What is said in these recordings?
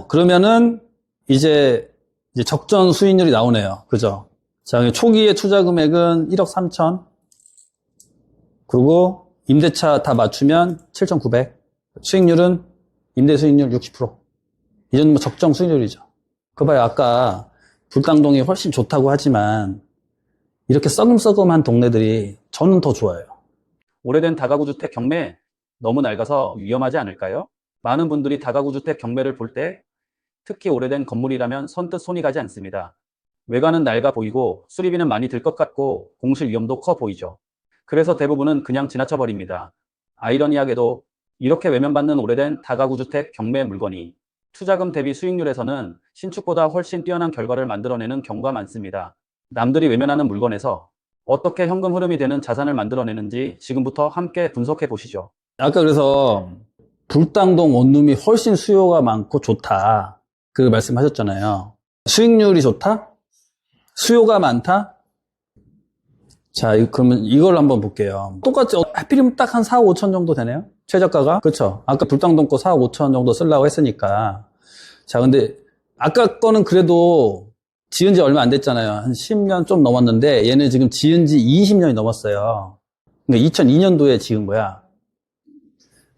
그러면은 이제 적정 수익률이 나오네요. 그죠? 자, 초기의 투자 금액은 1억 3천. 그리고 임대차 다 맞추면 7,900. 수익률은 임대 수익률 60%. 이 정도면 적정 수익률이죠. 그 봐요. 아까 불당동이 훨씬 좋다고 하지만 이렇게 썩음썩음한 동네들이 저는 더 좋아요. 오래된 다가구 주택 경매 너무 낡아서 위험하지 않을까요? 많은 분들이 다가구 주택 경매를 볼 때 특히 오래된 건물이라면 선뜻 손이 가지 않습니다. 외관은 낡아 보이고 수리비는 많이 들 것 같고 공실 위험도 커 보이죠. 그래서 대부분은 그냥 지나쳐 버립니다. 아이러니하게도 이렇게 외면받는 오래된 다가구 주택 경매 물건이 투자금 대비 수익률에서는 신축보다 훨씬 뛰어난 결과를 만들어내는 경우가 많습니다. 남들이 외면하는 물건에서 어떻게 현금 흐름이 되는 자산을 만들어내는지 지금부터 함께 분석해 보시죠. 아까 그래서 불당동 원룸이 훨씬 수요가 많고 좋다. 그 말씀하셨잖아요. 수익률이 좋다? 수요가 많다? 자, 그러면 이걸 한번 볼게요. 똑같이 하필이면 딱 한 4억 5천 정도 되네요. 최저가가. 그렇죠? 아까 불당동 거 4억 5천 정도 쓰려고 했으니까. 자, 근데 아까 거는 그래도 지은 지 얼마 안 됐잖아요. 한 10년 좀 넘었는데 얘는 지금 지은 지 20년이 넘었어요. 그러니까 2002년도에 지은 거야.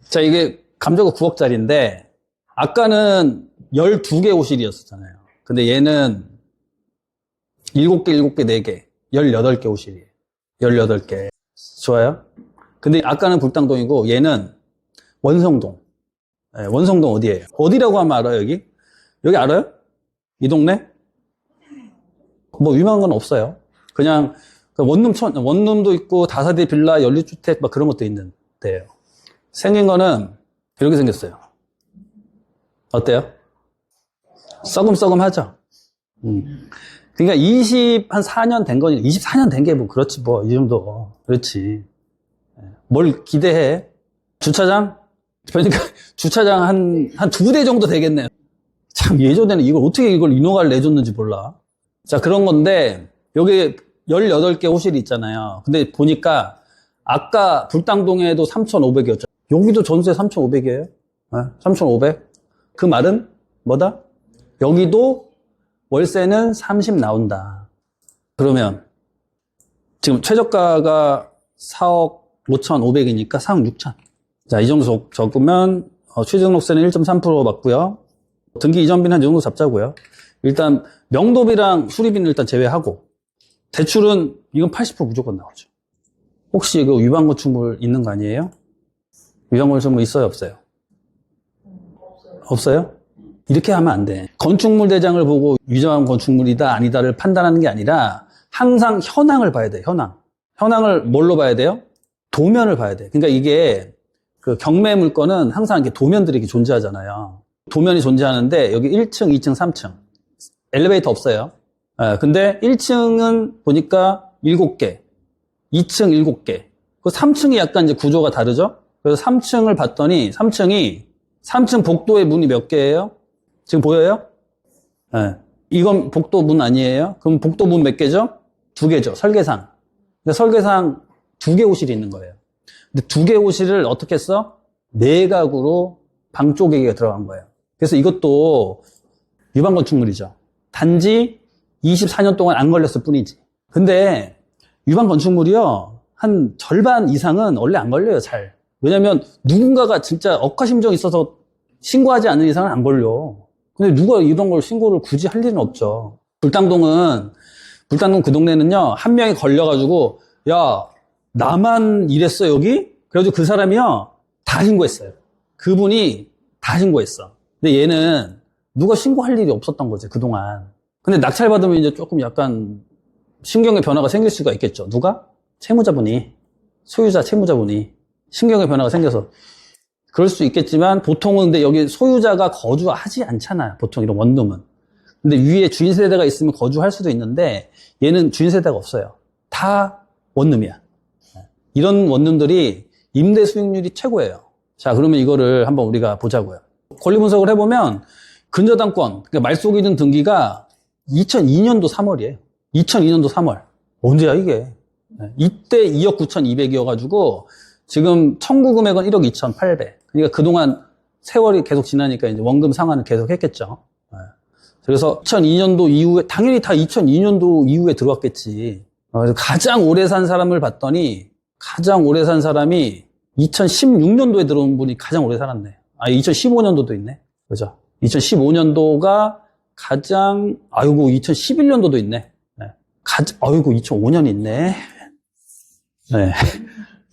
자, 이게 감정가 9억짜리인데 아까는 12개 호실이었었잖아요. 근데 얘는 7개, 7개, 4개, 18개 호실이에요. 18개. 좋아요? 근데 아까는 불당동이고 얘는 원성동. 네, 원성동 어디예요? 어디라고 하면 알아요, 여기? 여기 알아요? 이 동네? 뭐 유명한 건 없어요. 그냥 원룸도 있고 다세대 빌라, 연립주택 막 그런 것도 있는데요. 생긴 거는 이렇게 생겼어요. 어때요? 썩음썩음하죠? 그러니까 한 4년 된 거니, 24년 된 게 뭐, 그렇지, 뭐, 이 정도. 그렇지. 뭘 기대해? 주차장? 그러니까, 주차장 한 2대 정도 되겠네. 참, 예전에는 어떻게 이걸 인허가를 내줬는지 몰라. 자, 그런 건데, 여기 18개 호실이 있잖아요. 근데 보니까, 아까 불당동에도 3,500이었죠. 여기도 전세 3,500이에요. 3,500. 그 말은 뭐다? 여기도 월세는 30 나온다. 그러면 지금 최저가가 4억 5,500이니까 4억 6천. 자, 이 정도 적으면 취득록세는 1.3% 받고요. 등기 이전비는 한 이 정도 잡자고요. 일단 명도비랑 수리비는 일단 제외하고 대출은 이건 80% 무조건 나오죠. 혹시 그 위반건축물 있는 거 아니에요? 위반건축물 있어요, 없어요? 없어요? 이렇게 하면 안 돼. 건축물 대장을 보고 위조한 건축물이다 아니다를 판단하는 게 아니라 항상 현황을 봐야 돼. 현황을 뭘로 봐야 돼요? 도면을 봐야 돼. 그러니까 이게 그 경매 물건은 항상 이렇게 도면들이 이렇게 존재하잖아요. 도면이 존재하는데 여기 1층, 2층, 3층 엘리베이터 없어요. 근데 1층은 보니까 7개, 2층 7개, 그 3층이 약간 이제 구조가 다르죠. 그래서 3층을 봤더니 3층 복도의 문이 몇 개예요? 지금 보여요? 네. 이건 복도 문 아니에요? 그럼 복도 문 몇 개죠? 2개죠. 설계상. 그러니까 설계상 2개 호실이 있는 거예요. 근데 2개 호실을 어떻게 써? 4가구로 방 쪼개기가 들어간 거예요. 그래서 이것도 위반 건축물이죠. 단지 24년 동안 안 걸렸을 뿐이지. 근데 위반 건축물이요. 한 절반 이상은 원래 안 걸려요, 잘. 왜냐면 누군가가 진짜 억하심정이 있어서 신고하지 않는 이상은 안 걸려. 근데 누가 이런 걸 신고를 굳이 할 일은 없죠. 불당동 그 동네는요, 한 명이 걸려가지고, 야, 나만 이랬어, 여기? 그래가지고 그 사람이요, 다 신고했어요. 그분이 다 신고했어. 근데 얘는 누가 신고할 일이 없었던 거지, 그동안. 근데 낙찰받으면 이제 조금 약간 신경의 변화가 생길 수가 있겠죠. 누가? 소유자 채무자분이 신경의 변화가 생겨서. 그럴 수 있겠지만 보통은 근데 여기 소유자가 거주하지 않잖아요. 보통 이런 원룸은. 근데 위에 주인 세대가 있으면 거주할 수도 있는데 얘는 주인 세대가 없어요. 다 원룸이야. 이런 원룸들이 임대 수익률이 최고예요. 자, 그러면 이거를 한번 우리가 보자고요. 권리 분석을 해보면 근저당권, 그러니까 말소기준 등기가 2002년도 3월이에요. 2002년도 3월. 언제야 이게? 이때 2억 9,200이어가지고 지금 청구 금액은 1억 2,800. 그러니까 그동안 세월이 계속 지나니까 이제 원금 상환을 계속 했겠죠. 예. 그래서 2002년도 이후에, 당연히 다 2002년도 이후에 들어왔겠지. 그래서 가장 오래 산 사람을 봤더니, 가장 오래 산 사람이 2016년도에 들어온 분이 가장 오래 살았네. 2015년도도 있네. 그죠? 2015년도가 가장, 2011년도도 있네. 네. 아이고, 2005년이 있네. 네.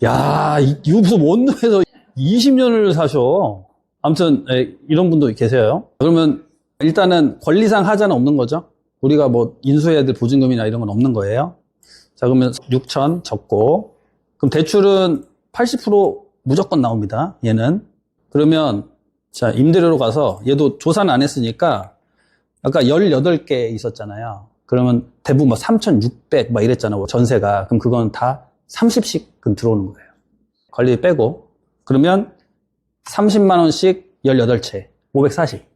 야, 이거 무슨 원룸에서 20년을 사셔. 아무튼, 네, 이런 분도 계세요. 그러면 일단은 권리상 하자는 없는 거죠. 우리가 뭐 인수해야 될 보증금이나 이런 건 없는 거예요. 자, 그러면 6천 적고, 그럼 대출은 80% 무조건 나옵니다. 얘는. 그러면, 자, 임대료로 가서, 얘도 조사는 안 했으니까, 아까 18개 있었잖아요. 그러면 대부분 3,600 막 이랬잖아요. 전세가. 그럼 그건 다 30씩은 들어오는 거예요. 관리 빼고. 그러면 30만원씩 18채. 540.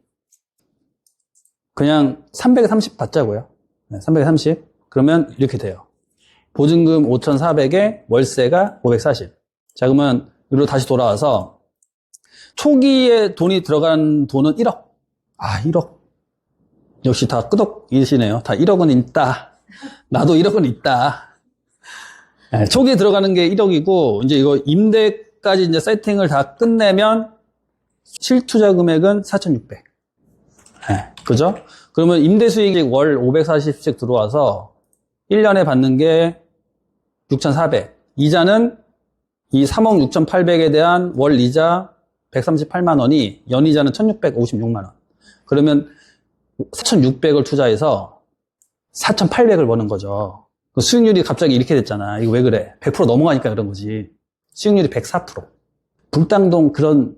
그냥 330 받자고요. 네, 330. 그러면 이렇게 돼요. 보증금 5,400에 월세가 540. 자, 그러면 여기로 다시 돌아와서 초기에 돈이 들어간 돈은 1억. 1억. 역시 다 끄덕이시네요. 다 1억은 있다. 나도 1억은 있다. 네, 초기에 들어가는 게 1억이고, 이제 이거 임대까지 이제 세팅을 다 끝내면 실투자 금액은 4,600. 네, 그죠? 그러면 임대 수익이 월 540씩 들어와서 1년에 받는 게 6,400. 이자는 이 3억 6,800에 대한 월 이자 138만 원이 연이자는 1,656만 원. 그러면 4,600을 투자해서 4,800을 버는 거죠. 수익률이 갑자기 이렇게 됐잖아. 이거 왜 그래? 100% 넘어가니까 그런 거지. 수익률이 104%. 불당동 그런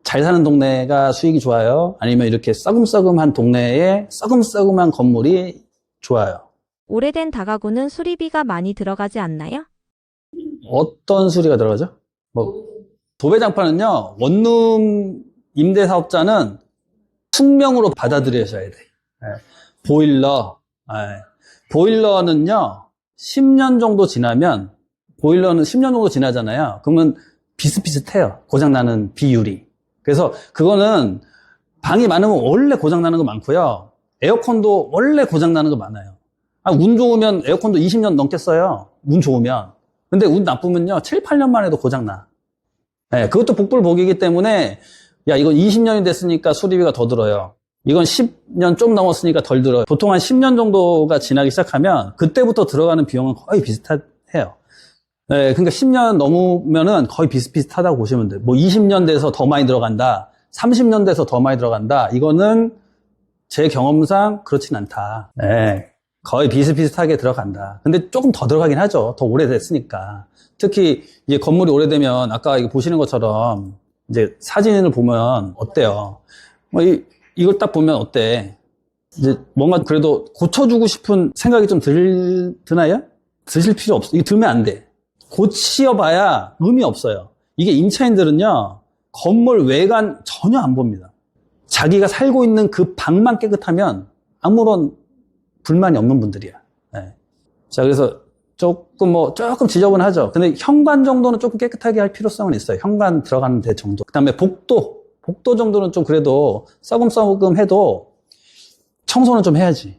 잘 사는 동네가 수익이 좋아요? 아니면 이렇게 썩음썩음한 동네에 썩음썩음한 건물이 좋아요? 오래된 다가구는 수리비가 많이 들어가지 않나요? 어떤 수리가 들어가죠? 도배장판은요, 원룸 임대사업자는 숙명으로 받아들여셔야 돼. 보일러. 보일러는요, 10년 정도 지나면, 보일러는 10년 정도 지나잖아요. 그러면 비슷비슷해요. 고장나는 비율이. 그래서 그거는 방이 많으면 원래 고장나는 거 많고요. 에어컨도 원래 고장나는 거 많아요. 운 좋으면 에어컨도 20년 넘게 써요. 운 좋으면. 근데 운 나쁘면요, 7, 8년 만에도 고장나. 네, 그것도 복불복이기 때문에, 야, 이건 20년이 됐으니까 수리비가 더 들어요. 이건 10년 좀 넘었으니까 덜 들어요. 보통 한 10년 정도가 지나기 시작하면, 그때부터 들어가는 비용은 거의 비슷해요. 네, 그러니까 10년 넘으면은 거의 비슷비슷하다고 보시면 돼요. 뭐 20년 돼서 더 많이 들어간다. 30년 돼서 더 많이 들어간다. 이거는 제 경험상 그렇진 않다. 네. 거의 비슷비슷하게 들어간다. 근데 조금 더 들어가긴 하죠. 더 오래됐으니까. 특히 이제 건물이 오래되면 아까 이거 보시는 것처럼 이제 사진을 보면 어때요? 이걸 딱 보면 어때? 이제 뭔가 그래도 고쳐주고 싶은 생각이 좀 드나요? 드실 필요 없어. 이거 들면 안 돼. 고치어봐야 의미 없어요. 이게 임차인들은요, 건물 외관 전혀 안 봅니다. 자기가 살고 있는 그 방만 깨끗하면 아무런 불만이 없는 분들이야. 네. 자, 그래서 조금 지저분하죠. 근데 현관 정도는 조금 깨끗하게 할 필요성은 있어요. 현관 들어가는 데 정도. 그 다음에 복도 정도는 좀 그래도 썩음썩음 해도 청소는 좀 해야지.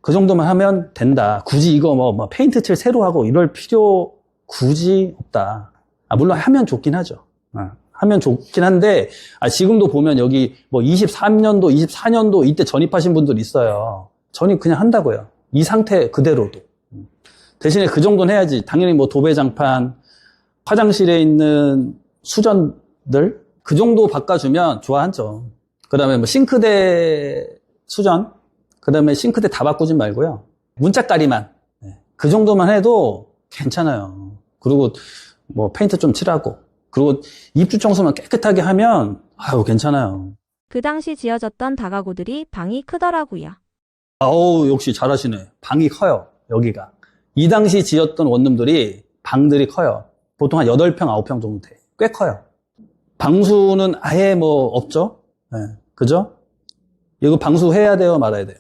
그 정도만 하면 된다. 굳이 이거 페인트 칠 새로 하고 이럴 필요 굳이 없다. 물론 하면 좋긴 하죠. 하면 좋긴 한데, 지금도 보면 여기 23년도, 24년도 이때 전입하신 분들 있어요. 전입 그냥 한다고요. 이 상태 그대로도. 대신에 그 정도는 해야지. 당연히 도배장판, 화장실에 있는 수전들, 그 정도 바꿔주면 좋아하죠. 그 다음에 싱크대 수전, 그 다음에 싱크대 다 바꾸진 말고요. 문짝다리만. 그 정도만 해도 괜찮아요. 그리고 페인트 좀 칠하고. 그리고 입주 청소만 깨끗하게 하면, 괜찮아요. 그 당시 지어졌던 다가구들이 방이 크더라고요. 역시 잘하시네. 방이 커요, 여기가. 이 당시 지었던 원룸들이 방들이 커요. 보통 한 8평, 9평 정도 돼. 꽤 커요. 방수는 아예 없죠? 네, 그죠? 이거 방수해야 돼요, 말아야 돼요?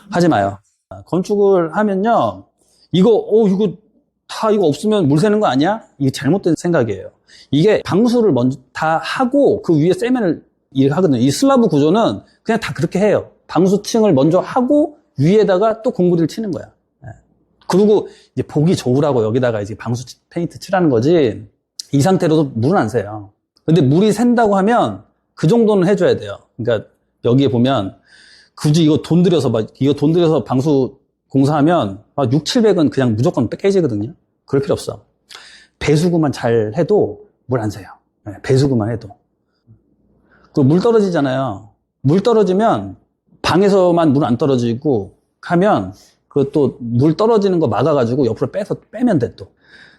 하지 마요. 건축을 하면요, 이거 없으면 물 새는 거 아니야? 이게 잘못된 생각이에요. 이게 방수를 먼저 다 하고 그 위에 세면을 하거든요. 이 슬라브 구조는 그냥 다 그렇게 해요. 방수층을 먼저 하고 위에다가 또 공구리를 치는 거야. 예. 그리고 이제 보기 좋으라고 여기다가 이제 방수 페인트 칠하는 거지 이 상태로도 물은 안 새요. 근데 물이 샌다고 하면 그 정도는 해줘야 돼요. 그러니까 여기에 보면 굳이 이거 돈 들여서 방수 공사하면 6, 700은 그냥 무조건 깨지거든요. 그럴 필요 없어. 배수구만 잘 해도 물 안 새요. 네, 배수구만 해도. 그리고 물 떨어지잖아요. 물 떨어지면 방에서만 물 안 떨어지고 하면 그것도 물 떨어지는 거 막아가지고 옆으로 빼면 돼 또.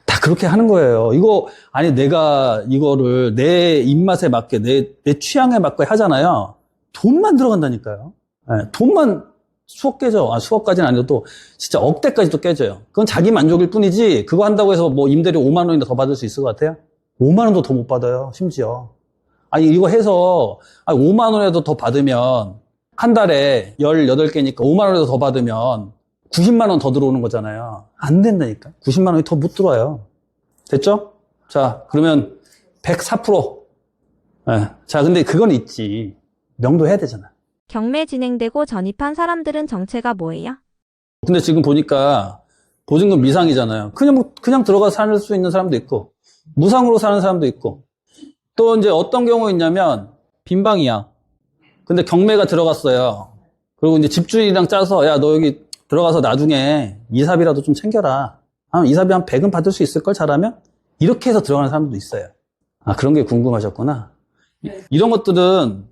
다 그렇게 하는 거예요. 이거 아니 내가 이거를 내 입맛에 맞게 내 취향에 맞게 하잖아요. 돈만 들어간다니까요. 네, 돈만 수억 깨져. 수억까지는 아니어도 진짜 억대까지도 깨져요. 그건 자기 만족일 뿐이지 그거 한다고 해서 뭐 임대료 5만 원이나 더 받을 수 있을 것 같아요? 5만 원도 더 못 받아요. 심지어. 아니 이거 해서 5만 원이라도 더 받으면 한 달에 18개니까 5만 원이라도 더 받으면 90만 원 더 들어오는 거잖아요. 안 된다니까. 90만 원이 더 못 들어와요. 됐죠? 자, 그러면 104%. 네. 자, 근데 그건 있지. 명도해야 되잖아. 경매 진행되고 전입한 사람들은 정체가 뭐예요? 근데 지금 보니까 보증금 미상이잖아요. 그냥 들어가서 살 수 있는 사람도 있고, 무상으로 사는 사람도 있고, 또 이제 어떤 경우 있냐면, 빈방이야. 근데 경매가 들어갔어요. 그리고 이제 집주인이랑 짜서, 야, 너 여기 들어가서 나중에 이사비라도 좀 챙겨라. 이사비 한 100은 받을 수 있을걸, 잘하면? 이렇게 해서 들어가는 사람도 있어요. 그런 게 궁금하셨구나. 이런 것들은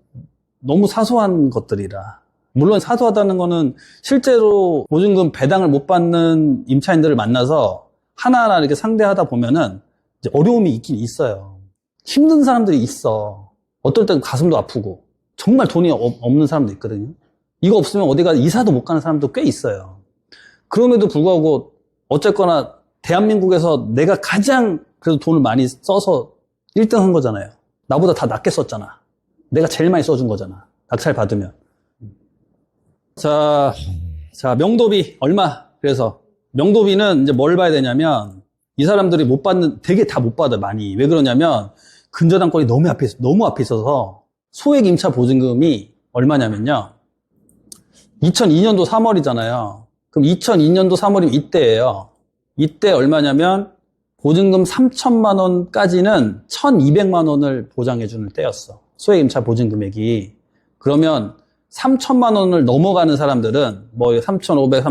너무 사소한 것들이라. 물론 사소하다는 거는 실제로 보증금 배당을 못 받는 임차인들을 만나서 하나하나 이렇게 상대하다 보면은 이제 어려움이 있긴 있어요. 힘든 사람들이 있어. 어떨 때 가슴도 아프고 정말 돈이 없는 사람도 있거든요. 이거 없으면 어디가 이사도 못 가는 사람도 꽤 있어요. 그럼에도 불구하고 어쨌거나 대한민국에서 내가 가장 그래도 돈을 많이 써서 1등 한 거잖아요. 나보다 다 낮게 썼잖아. 내가 제일 많이 써준 거잖아. 낙찰 받으면. 자, 명도비 얼마? 그래서 명도비는 이제 뭘 봐야 되냐면 이 사람들이 되게 다 못 받아 많이. 왜 그러냐면 근저당권이 너무 앞에 있어서 소액 임차 보증금이 얼마냐면요. 2002년도 3월이잖아요. 그럼 2002년도 3월이면 이때예요. 이때 얼마냐면 보증금 3천만 원까지는 1,200만 원을 보장해주는 때였어. 소액 임차 보증 금액이. 그러면 3천만 원을 넘어가는 사람들은 뭐 3,500,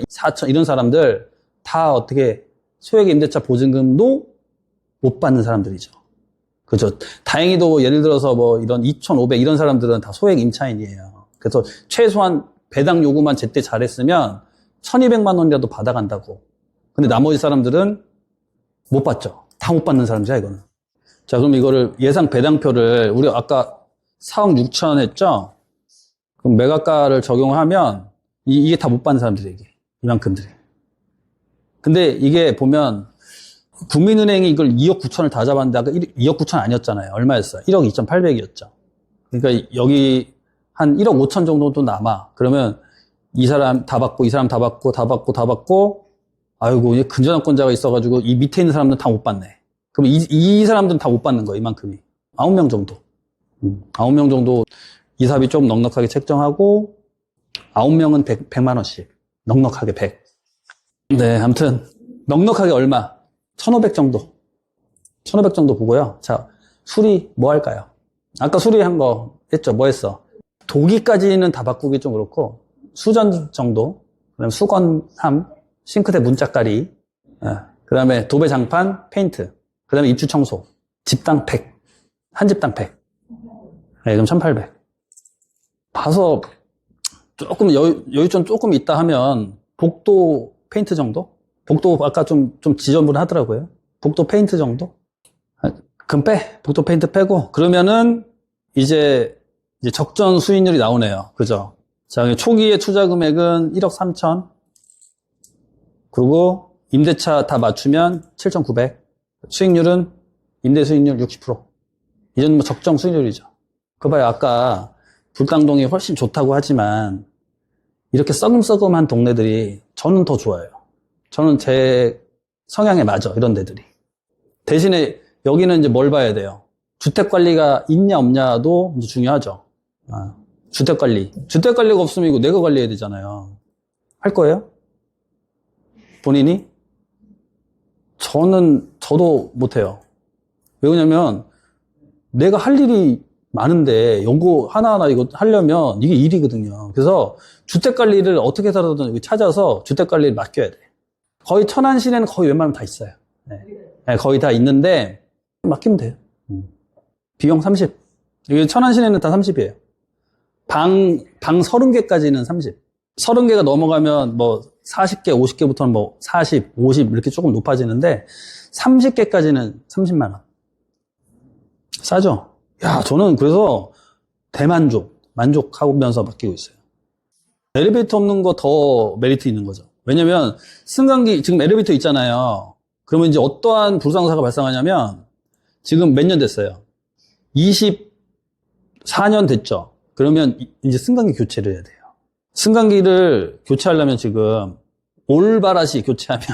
4,000 이런 사람들 다 어떻게 소액 임대차 보증금도 못 받는 사람들이죠. 그죠? 다행히도 예를 들어서 뭐 이런 2,500 이런 사람들은 다 소액 임차인이에요. 그래서 최소한 배당 요구만 제때 잘했으면 1,200만 원이라도 받아간다고. 근데 나머지 사람들은 못 받죠. 다 못 받는 사람이야, 이거는. 자, 그럼 이거를 예상 배당표를 우리 아까 4억 6천 했죠? 그럼 매각가를 적용하면 이게 다 못 받는 사람들이 이만큼들이. 근데 이게 보면 국민은행이 이걸 2억 9천을 다 잡았는데 아까 2억 9천 아니었잖아요. 얼마였어요? 1억 2,800이었죠. 그러니까 여기 한 1억 5천 정도도 남아. 그러면 이 사람 다 받고 이 사람 다 받고 아이고 이제 근저당권자가 있어가지고 이 밑에 있는 사람들은 다 못 받네. 그럼 이 사람들은 다 못 받는 거예요. 이만큼이. 9명 정도. 9명 정도 이사비 좀 넉넉하게 책정하고 9명은 100만 원씩. 넉넉하게 100. 네, 아무튼 넉넉하게 얼마? 1,500 정도. 1,500 정도 보고요. 자, 수리 뭐 할까요? 아까 수리한 거 했죠. 뭐 했어? 도기까지는 다 바꾸기 좀 그렇고 수전 정도, 그다음에 수건함, 싱크대 문짝가리, 그다음에 도배 장판, 페인트, 그다음에 입주 청소, 집당 100, 한 집당 100. 네, 그럼 1,800. 봐서 조금 여유좀 조금 있다 하면 복도 페인트 정도? 복도 아까 좀 지저분하더라고요. 복도 페인트 정도? 그럼 복도 페인트 빼고 그러면은 이제 적정 수익률이 나오네요. 그죠? 자, 초기의 투자 금액은 1억 3천. 그리고 임대차 다 맞추면 7,900. 수익률은 임대 수익률 60%. 이 정도면 적정 수익률이죠. 그 봐요. 아까 불당동이 훨씬 좋다고 하지만 이렇게 썩음썩음한 동네들이 저는 더 좋아요. 저는 제 성향에 맞아. 이런 데들이. 대신에 여기는 이제 뭘 봐야 돼요? 주택 관리가 있냐 없냐도 이제 중요하죠. 주택 관리. 주택 관리가 없으면 이거 내가 관리해야 되잖아요. 할 거예요? 본인이? 저도 못해요. 왜 그러냐면, 내가 할 일이 많은데, 요거 하나하나 이거 하려면 이게 일이거든요. 그래서 주택 관리를 어떻게 해서든 여기 찾아서 주택 관리를 맡겨야 돼. 거의 천안시내는 거의 웬만하면 다 있어요. 네, 거의 다 있는데, 맡기면 돼요. 비용 30. 여기 천안시내는 다 30이에요. 방 30개까지는 30. 30개가 넘어가면 뭐 40개, 50개부터는 뭐 40, 50 이렇게 조금 높아지는데 30개까지는 30만 원. 싸죠? 야, 저는 그래서 만족하면서 맡기고 있어요. 엘리베이터 없는 거 더 메리트 있는 거죠. 왜냐면 승강기 지금 엘리베이터 있잖아요. 그러면 이제 어떠한 불상사가 발생하냐면 지금 몇 년 됐어요? 24년 됐죠. 그러면 이제 승강기 교체를 해야 돼요. 승강기를 교체하려면 지금 올바라시 교체하면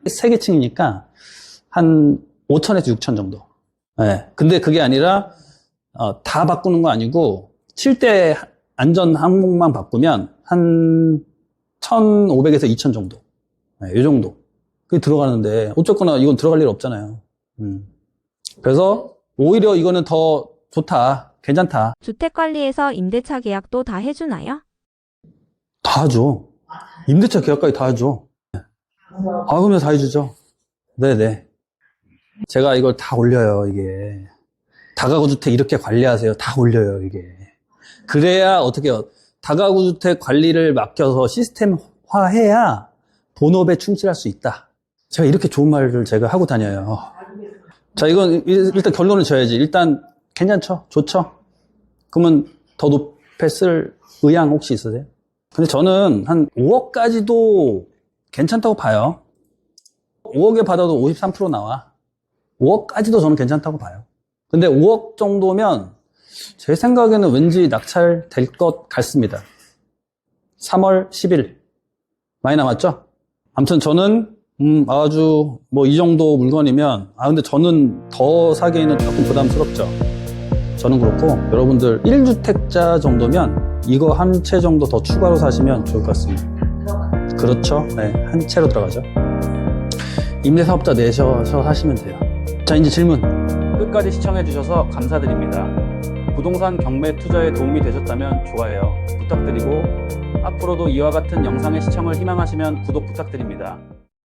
3개 층이니까 한 5천에서 6천 정도. 네. 근데 그게 아니라 다 바꾸는 거 아니고 7대 안전 항목만 바꾸면 한 1,500에서 2천 정도. 네, 이 정도. 그게 들어가는데 어쨌거나 이건 들어갈 일 없잖아요. 그래서 오히려 이거는 더 좋다. 괜찮다. 주택관리에서 임대차 계약도 다 해주나요? 다 하죠. 임대차 계약까지 다 하죠. 그러면 다 해주죠. 네네. 제가 이걸 다 올려요, 이게. 다가구주택 이렇게 관리하세요. 다 올려요, 이게. 그래야 어떻게 해요? 다가구주택 관리를 맡겨서 시스템화해야 본업에 충실할 수 있다. 제가 이렇게 좋은 말을 제가 하고 다녀요. 자, 이건 일단 결론을 줘야지. 일단 괜찮죠? 좋죠? 그러면 더 높게 쓸 의향 혹시 있으세요? 근데 저는 한 5억까지도 괜찮다고 봐요. 5억에 받아도 53% 나와. 5억까지도 저는 괜찮다고 봐요. 근데 5억 정도면 제 생각에는 왠지 낙찰될 것 같습니다. 3월 10일. 많이 남았죠? 아무튼 저는 아주 뭐 이 정도 물건이면 근데 저는 더 사기에는 조금 부담스럽죠. 저는 그렇고 여러분들 1주택자 정도면 이거 한 채 정도 더 추가로 사시면 좋을 것 같습니다. 그렇죠. 네, 한 채로 들어가죠. 임대사업자 내셔서 사시면 돼요. 자, 이제 질문. 끝까지 시청해주셔서 감사드립니다. 부동산 경매 투자에 도움이 되셨다면 좋아요 부탁드리고 앞으로도 이와 같은 영상의 시청을 희망하시면 구독 부탁드립니다.